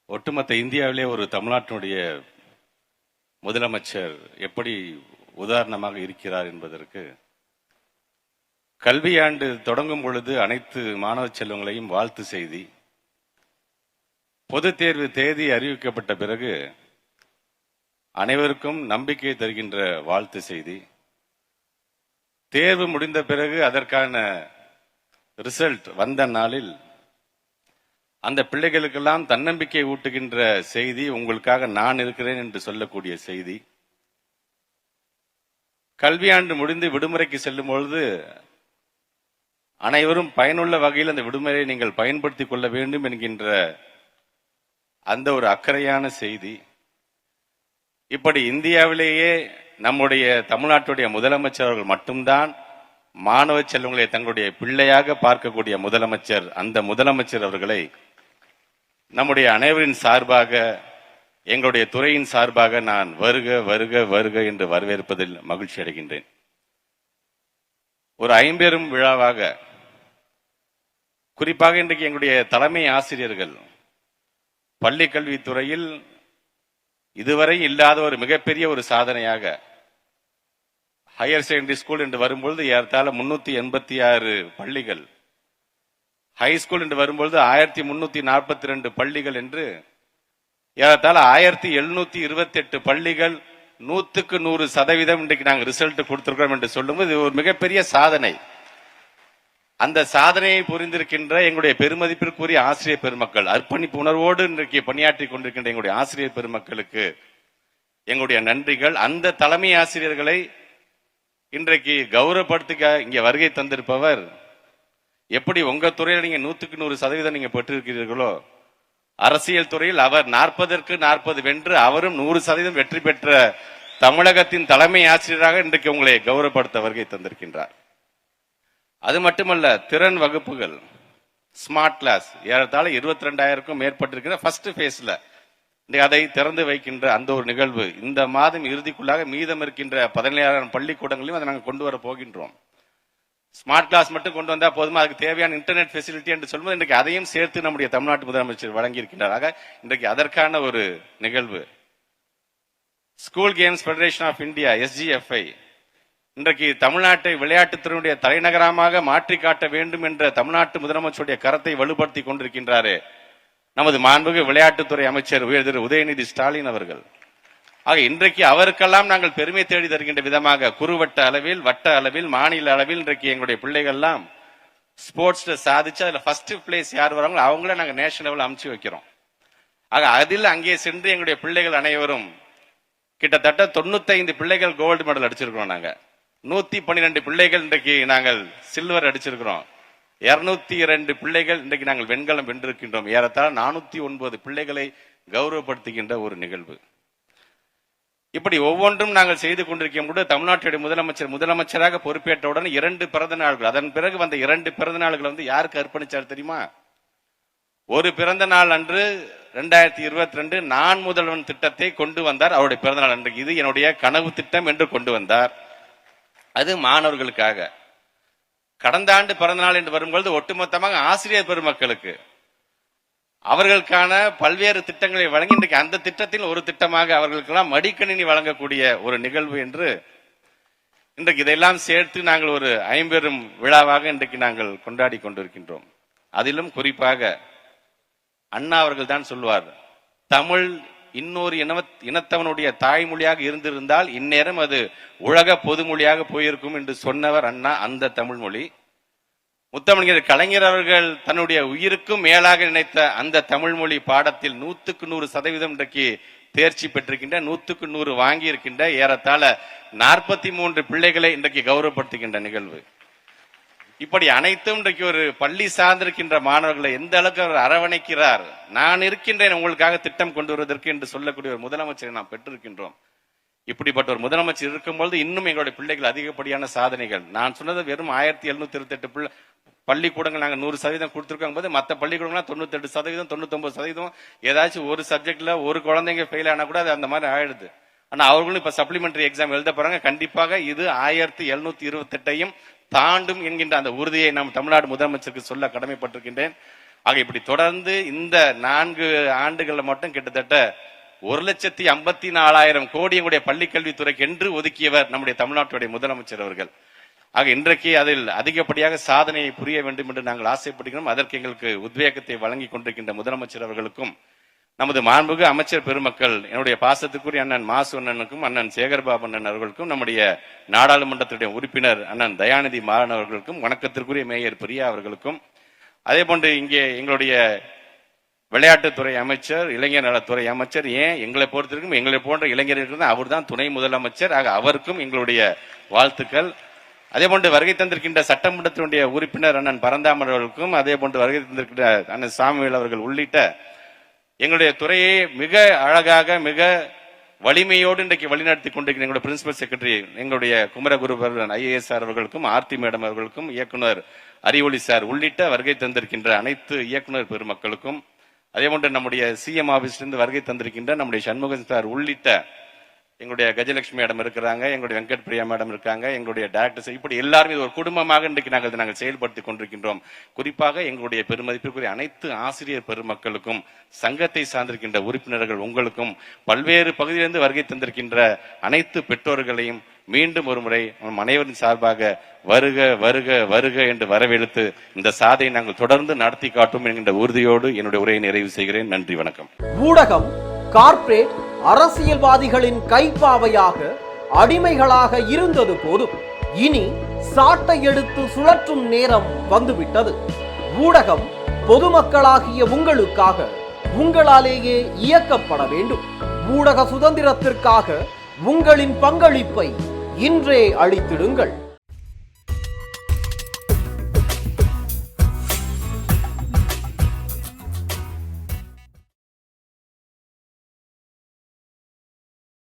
ஒட்டுமொத்த இந்தியாவிலே ஒரு தமிழ்நாட்டினுடைய முதலமைச்சர் எப்படி உதாரணமாக இருக்கிறார் என்பதற்கு கல்வியாண்டு தொடங்கும் பொழுது அனைத்து மாணவ செல்வங்களையும் வாழ்த்து செய்தி, பொதுத் தேர்வு தேதி அறிவிக்கப்பட்ட பிறகு அனைவருக்கும் நம்பிக்கை தருகின்ற வாழ்த்து செய்தி, தேர்வு முடிந்த பிறகு அதற்கான ரிசல்ட் வந்த நாளில் அந்த பிள்ளைகளுக்கெல்லாம் தன்னம்பிக்கை ஊட்டுகின்ற செய்தி, உங்களுக்காக நான் இருக்கிறேன் என்று சொல்லக்கூடிய செய்தி, கல்வியாண்டு முடிந்து விடுமுறைக்கு செல்லும் பொழுது அனைவரும் பயனுள்ள வகையில் அந்த விடுமுறையை நீங்கள் பயன்படுத்திக் கொள்ள வேண்டும் என்கின்ற அந்த ஒரு அக்கறையான செய்தி. இப்படி இந்தியாவிலேயே நம்முடைய தமிழ்நாட்டுடைய முதலமைச்சர் அவர்கள் மட்டும்தான் மாணவ செல்வங்களை தங்களுடைய பிள்ளையாக பார்க்கக்கூடிய முதலமைச்சர். அந்த முதலமைச்சர் அவர்களை நம்முடைய அனைவரின் சார்பாக, எங்களுடைய துறையின் சார்பாக நான் வருக வருக வருக என்று வரவேற்பதில் மகிழ்ச்சி அடைகின்றேன். ஒரு ஐம்பெரும் விழாவாக, குறிப்பாக இன்றைக்கு எங்களுடைய தலைமை ஆசிரியர்கள் பள்ளி கல்வித்துறையில் இதுவரை இல்லாத ஒரு மிகப்பெரிய ஒரு சாதனையாக, ஹையர் செகண்டரி ஸ்கூல் என்று வரும்பொழுது ஏறத்தாழ 386 பள்ளிகள், ஹை ஸ்கூல் என்று வரும்பொழுது 1342 பள்ளிகள் என்று ஏறத்தாழ 1728 பள்ளிகள் 100% இன்றைக்கு நாங்கள் ரிசல்ட் கொடுத்திருக்கிறோம் என்று சொல்லும்போது இது ஒரு மிகப்பெரிய சாதனை. அந்த சாதனையை புரிந்திருக்கின்ற எங்களுடைய பெருமதிப்பிற்குரிய ஆசிரியர் பெருமக்கள், அர்ப்பணிப்பு உணர்வோடு இன்றைக்கு பணியாற்றி கொண்டிருக்கின்ற எங்களுடைய ஆசிரியர் பெருமக்களுக்கு எங்களுடைய நன்றிகள். அந்த தலைமை ஆசிரியர்களை இன்றைக்கு கௌரவப்படுத்த இங்கே வருகை தந்திருப்பவர், எப்படி உங்க துறையில் நீங்க 100% நீங்க பெற்றிருக்கிறீர்களோ, அரசியல் துறையில் அவர் 40க்கு 40 வென்று அவரும் 100% வெற்றி பெற்ற தமிழகத்தின் தலைமை ஆசிரியராக இன்றைக்கு உங்களை கௌரவப்படுத்த வருகை தந்திருக்கின்றார். அது மட்டுமல்ல, திறன் வகுப்புகள், ஸ்மார்ட் கிளாஸ் ஏறத்தாழ 22,000க்கும் மேற்பட்டிருக்கிற ஃபர்ஸ்ட் பேஸ்ல அதை திறந்து வைக்கின்ற அந்த ஒரு நிகழ்வு இந்த மாதம் இறுதிக்குள்ளாக மீதம் இருக்கின்ற 17,000 பள்ளிக்கூடங்களையும் அதை நாங்கள் கொண்டு வர போகின்றோம். ஸ்மார்ட் கிளாஸ் மட்டும் கொண்டு வந்தா போதுமா, அதுக்கு தேவையான இன்டர்நெட் ஃபெசிலிட்டி என்று சொல்லும்போது இன்றைக்கு அதையும் சேர்த்து நம்முடைய தமிழ்நாட்டு முதலமைச்சர் வழங்கி இருக்கின்றார். இன்றைக்கு அதற்கான ஒரு நிகழ்வு. School games federation of India SGFI இன்றைக்கு தமிழ்நாட்டை விளையாட்டுத்துறையுடைய தலைநகரமாக மாற்றி காட்ட வேண்டும் என்ற தமிழ்நாட்டு முதலமைச்சருடைய கரத்தை வலுப்படுத்தி கொண்டிருக்கின்றாரே நமது மாண்புமிகு விளையாட்டுத்துறை அமைச்சர் திரு உதயநிதி ஸ்டாலின் அவர்கள். ஆக இன்றைக்கு அவருக்கெல்லாம் நாங்கள் பெருமை தேடி தருகின்ற விதமாக குறுவட்ட அளவில், வட்ட அளவில், மாநில அளவில் இன்றைக்கு எங்களுடைய பிள்ளைகள் எல்லாம் ஸ்போர்ட்ஸ்ல சாதிச்சு அதுல ஃபர்ஸ்ட் பிளேஸ் யார் வராங்களோ அவங்கள நாங்க நேஷனல் லெவல் அமுச்சு வைக்கிறோம். ஆக அதில் அங்கே சென்று எங்களுடைய பிள்ளைகள் அனைவரும் கிட்டத்தட்ட 95 பிள்ளைகள் கோல்டு மெடல் அடிச்சிருக்கிறோம். நாங்க 112 பிள்ளைகள் இன்றைக்கு நாங்கள் சில்வர் அடிச்சிருக்கிறோம். 202 பிள்ளைகள் இன்றைக்கு நாங்கள் வெண்கலம் வென்றிருக்கின்றோம். ஏறத்தாழ 409 பிள்ளைகளை கௌரவப்படுத்துகின்ற ஒரு நிகழ்வு. இப்படி ஒவ்வொன்றும் நாங்கள் செய்து கொண்டிருக்கும் போது தமிழ்நாட்டுடைய முதலமைச்சராக பொறுப்பேற்றவுடன் 2 பிறந்த நாள்கள், அதன் பிறகு வந்த 2 பிறந்த நாள்கள் யாருக்கு அர்ப்பணிச்சார் தெரியுமா? ஒரு பிறந்த நாள் அன்று 2022 நான் முதல்வன் திட்டத்தை கொண்டு வந்தார். அவருடைய பிறந்த நாள் அன்று இது என்னுடைய கனவு திட்டம் என்று கொண்டு வந்தார். அது மாணவர்களுக்காக. கடந்த ஆண்டு பிறந்த நாள் என்று வரும்பொழுது ஒட்டுமொத்தமாக ஆசிரியர் பெருமக்களுக்கு அவர்களுக்கான பல்வேறு திட்டங்களை வழங்கி இன்றைக்கு அந்த திட்டத்தில் ஒரு திட்டமாக அவர்களுக்கெல்லாம் மடிக்கணினி வழங்கக்கூடிய ஒரு நிகழ்வு என்று இன்றைக்கு இதெல்லாம் சேர்த்து நாங்கள் ஒரு ஐம்பெரும் விழாவாக இன்றைக்கு நாங்கள் கொண்டாடி கொண்டிருக்கின்றோம். அதிலும் குறிப்பாக அண்ணா அவர்கள் தான் சொல்வார், தமிழ் இன்னொரு இனத்தவனுடைய தாய்மொழியாக இருந்திருந்தால் இந்நேரம் அது உலக பொதுமொழியாக போயிருக்கும் என்று சொன்னவர் அண்ணா. அந்த தமிழ் மொழி முத்தமிழர் கலைஞர் அவர்கள் தன்னுடைய உயிருக்கும் மேலாக நினைத்த அந்த தமிழ் மொழி பாடத்தில் 100க்கு 100% இன்றைக்கு தேர்ச்சி பெற்றிருக்கின்ற, 100க்கு 100 வாங்கி இருக்கின்ற ஏறத்தாழ 43 பிள்ளைகளை இன்றைக்கு கௌரவப்படுத்துகின்ற நிகழ்வு. இப்படி அனைத்தும் இன்றைக்கு ஒரு பள்ளி சார்ந்திருக்கின்ற மாணவர்களை எந்த அளவுக்கு அவர் அரவணைக்கிறார். நான் இருக்கின்றேன் உங்களுக்காக திட்டம் கொண்டு வருவதற்கு என்று சொல்லக்கூடிய ஒரு முதலமைச்சரை நாம் பெற்றிருக்கின்றோம். இப்படிப்பட்ட ஒரு முதலமைச்சர் இருக்கும்போது இன்னும் எங்களுடைய பிள்ளைகள் அதிகப்படியான சாதனைகள். நான் சொன்னது வெறும் 1728 பள்ளிக்கூடங்கள் நாங்கள் 100% கொடுத்திருக்கோம் போது மற்ற பள்ளிக்கூடங்கள்லாம் 98%, 99% ஏதாச்சும் ஒரு சப்ஜெக்ட்ல ஒரு குழந்தைங்க ஃபெயில் ஆனா கூட அது அந்த மாதிரி ஆயிடுது. ஆனா அவர்களும் இப்ப சப்ளிமெண்டரி எக்ஸாம் எழுத போறாங்க. கண்டிப்பாக இது 1728 தாண்டும் என்கின்ற அந்த உறுதியை நாம் தமிழ்நாடு முதலமைச்சருக்கு சொல்ல கடமைப்பட்டிருக்கின்றேன். ஆக இப்படி தொடர்ந்து இந்த 4 ஆண்டுகள்ல மட்டும் கிட்டத்தட்ட 1,54,000 கோடி எங்களுடைய பள்ளிக்கல்வித்துறைக்கு என்று ஒதுக்கியவர் நம்முடைய தமிழ்நாட்டுடைய முதலமைச்சர் அவர்கள். ஆக இன்றைக்கு அதில் அதிகப்படியாக சாதனையை புரிய வேண்டும் என்று நாங்கள் ஆசைப்படுகிறோம். அதற்கு எங்களுக்கு உத்வேகத்தை வழங்கி கொண்டிருக்கின்ற முதலமைச்சர் அவர்களுக்கும், நமது மாண்புமிகு அமைச்சர் பெருமக்கள், என்னுடைய பாசத்துக்குரிய அண்ணன் மாசு அண்ணனுக்கும், அண்ணன் சேகர்பாபு அண்ணன் அவர்களுக்கும், நம்முடைய நாடாளுமன்றத்துடைய உறுப்பினர் அண்ணன் தயாநிதி மாறன் அவர்களுக்கும், வணக்கத்திற்குரிய மேயர் பிரியா அவர்களுக்கும், அதே போன்று இங்கே எங்களுடைய விளையாட்டுத்துறை அமைச்சர், இளைஞர் நலத்துறை அமைச்சர், ஏன் எங்களை பொறுத்திருக்கும் எங்களை போன்ற இளைஞர்களுக்கு தான் அவர் தான் துணை முதலமைச்சர். ஆக அவருக்கும் எங்களுடைய வாழ்த்துக்கள். அதே போன்று வருகை தந்திருக்கின்ற சட்டமன்றத்தினுடைய உறுப்பினர் அண்ணன் பரந்தாமன் அவர்களுக்கும், அதே போன்று வருகை தந்திருக்கின்ற அண்ணன் சாமுவேல் அவர்கள் உள்ளிட்ட எங்களுடைய துறையை மிக அழகாக மிக வலிமையோடு இன்றைக்கு வழிநடத்தி கொண்டிருக்கிற எங்களுடைய பிரின்சிபல் செக்ரட்டரி எங்களுடைய குமரகுருபரன் IAS அவர்களுக்கும், ஆர்த்தி மேடம் அவர்களுக்கும், இயக்குனர் அறிவொளி சார் உள்ளிட்ட வருகை தந்திருக்கின்ற அனைத்து இயக்குனர் பெருமக்களுக்கும், அதே போன்று நம்முடைய CM ஆபீஸ்லிருந்து வருகை தந்திருக்கின்ற நம்முடைய சண்முகன் சார் உள்ளிட்ட எங்களுடைய கஜலட்சுமி மேடம் இருக்கிறாங்க, எங்களுடைய வெங்கட் பிரியா மேடம் இருக்காங்க, எங்களுடைய டைரக்டர்ஸ், இப்படி எல்லாருமே ஒரு குடும்பமாக இன்றைக்கு நாங்கள் செயல்படுத்திக் கொண்டிருக்கின்றோம். குறிப்பாக எங்களுடைய பெருமதிப்பிற்குரிய அனைத்து ஆசிரியர் பெருமக்களுக்கும், சங்கத்தை சார்ந்திருக்கின்ற உறுப்பினர்கள் உங்களுக்கும், பல்வேறு பகுதியிலிருந்து வருகை தந்திருக்கின்ற அனைத்து பெற்றோர்களையும் மீண்டும் ஒரு முறை அனைவரின் சார்பாக வருக வருக வருக என்று வரவேற்று இந்த சாதையை நாங்கள் தொடர்ந்து நடத்தி காட்டும் என்கின்ற உறுதியோடு என்னுடைய உரையை நிறைவு செய்கிறேன். நன்றி, வணக்கம். ஊடகம், கார்ப்பரேட், அரசியல்வாதிகளின் கைப்பாவையாக அடிமைகளாக இருந்தது போதும். இனி சாட்டை எடுத்து சுழற்றும் நேரம் வந்துவிட்டது. ஊடகம் பொதுமக்களாகிய உங்களுக்காக, உங்களாலேயே இயக்கப்பட வேண்டும். ஊடக சுதந்திரத்திற்காக உங்களின் பங்களிப்பை இன்றே அளித்திடுங்கள்.